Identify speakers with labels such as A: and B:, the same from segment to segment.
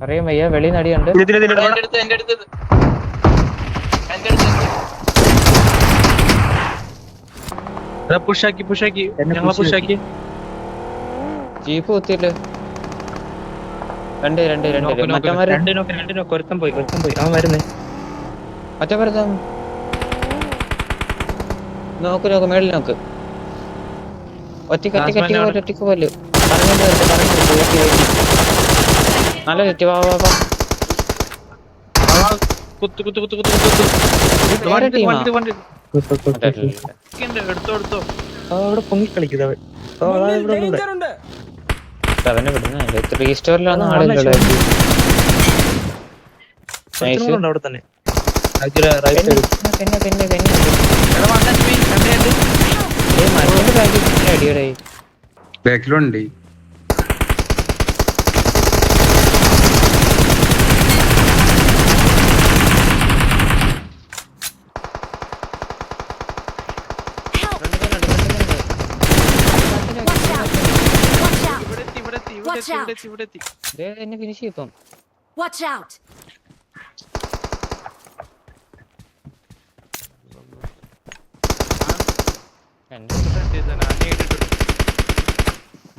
A: അറിയാൻ വയ്യ. വെളിയിൽ നടിയുണ്ട്.
B: പുഷാക്കി ഞങ്ങളെ പുഷാക്കി.
A: ജീപ്പ് കുത്തിയില്ല. രണ്ട് മറ്റന്മാര്
B: ഒരുത്തൻ പോയി അവൻ വരുന്നേ.
A: മറ്റേ നോക്ക് മേളിൽ നോക്ക്. ഒറ്റക്ക് പോലെ നല്ല ചുറ്റി. വാ
B: എടുത്തോ അവിടെ പൊങ്ങി കളിക്കുന്നത്.
A: അവനെ വിടുന്ന റീസ്റ്റോറിലൊന്നും ആളില്ലല്ലോ.
B: അവിടെ തന്നെ
A: അടിയടേ
C: ബാക്കിലുണ്ട്.
A: എന്നെ ഫിനിഷ് ചെയ്യിപ്പം.
D: Watch out!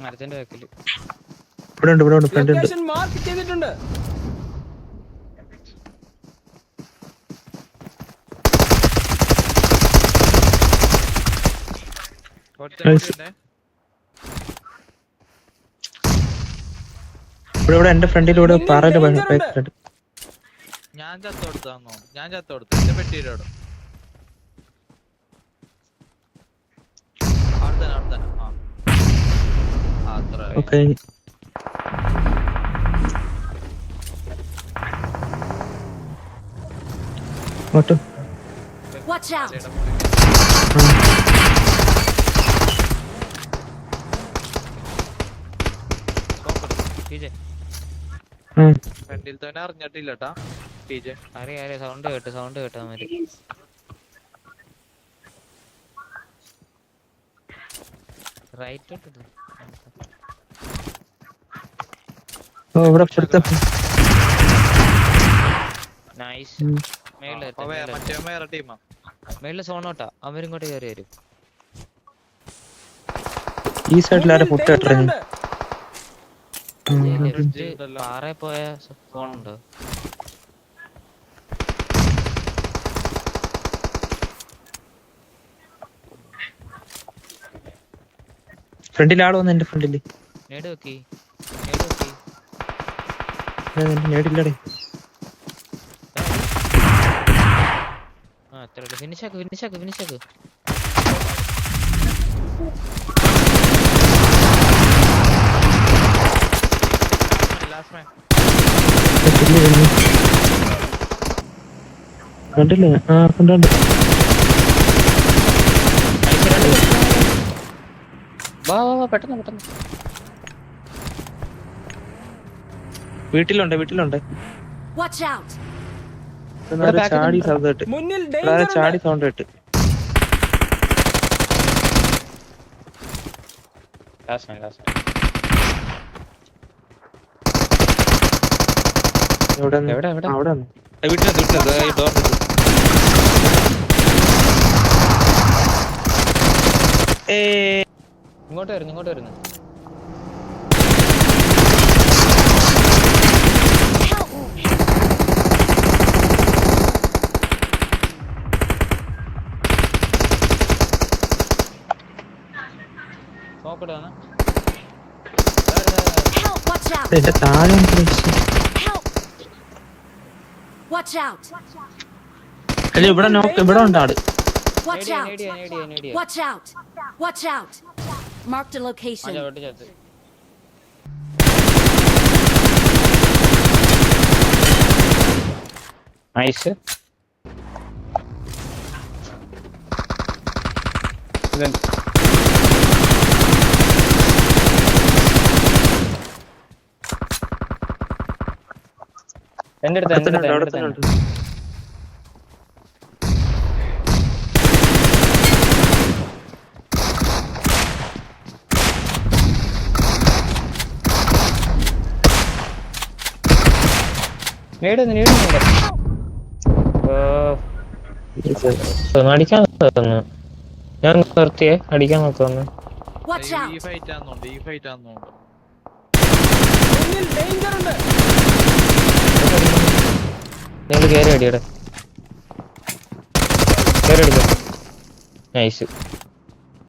A: മരത്തിന്റെ ബാക്കില്
E: ലൊക്കേഷൻ മാർക്ക് ചെയ്തിട്ടുണ്ട്.
B: ഇവിടെ എന്റെ ഫ്രണ്ടിലൂടെ പാറയുടെ
F: ഞാൻ ചത്തോടുത്താന്നോ? ഞാൻ ചത്തോടുത്തു. എന്റെ പെട്ടിയിലോട് അവിടെ
B: ഓക്കെ.
D: Watch out!
F: ഫ്രണ്ടിൽ തന്നെ അറിഞ്ഞിട്ടില്ലട്ടാ.
A: അറിയാ സൗണ്ട് കേട്ടാ മതി. Right nice.
F: വേറെ ടീമാ
A: മേളില് സോണോട്ടാ. അവരിങ്ങോട്ട് കയറി വരും.
B: ഈ സൈഡിലാരെ ഫുഡ് ഇട്ടിറങ്ങി.
A: പാറ പോയ ഫോണുണ്ടോ?
B: ഫ്രണ്ടിൽ ആള് വന്നു. എന്റെ ഫ്രണ്ടില്
A: നേട് വെക്കി.
B: നേടില്ലടേ.
A: ഫിനിഷാക്ക്.
B: കണ്ടില്ലേ? കണ്ടുണ്ട്.
A: വാ പെട്ടെന്ന്.
B: വീട്ടിലുണ്ട്.
D: Watch out!
B: ചാടി സൗണ്ട് കേട്ട്.
E: മുന്നിൽ
B: ചാടി സൗണ്ട് കേട്ട്.
A: എവിടെ?
B: അവിടെ
A: ഇങ്ങോട്ട് വരുന്നു. നോക്കടാണ്.
D: Watch out!
B: എന്റെ താഴെ
D: Watch out!
B: ഇവിടെ നോക്ക്. ഇവിടെ ഉണ്ട് ആള്.
D: Watch out! Watch out! Watch out! Marked a location.
A: Nice. എന്റെ അടുത്ത് നേടുന്നു അടിക്കാൻ നോക്കുന്നു. ഞാൻ നിർത്തിയേ അടിക്കാൻ നോക്കുന്നു.
D: Watch out!
F: ഈ ഫൈറ്റ് ആണെന്നുണ്ട്, ഈ ഫൈറ്റ് ആണെന്നുണ്ട്.
A: നിങ്ങൾ കേറി അടിയടെ, കേറി അടിക്കാം. നൈസ്.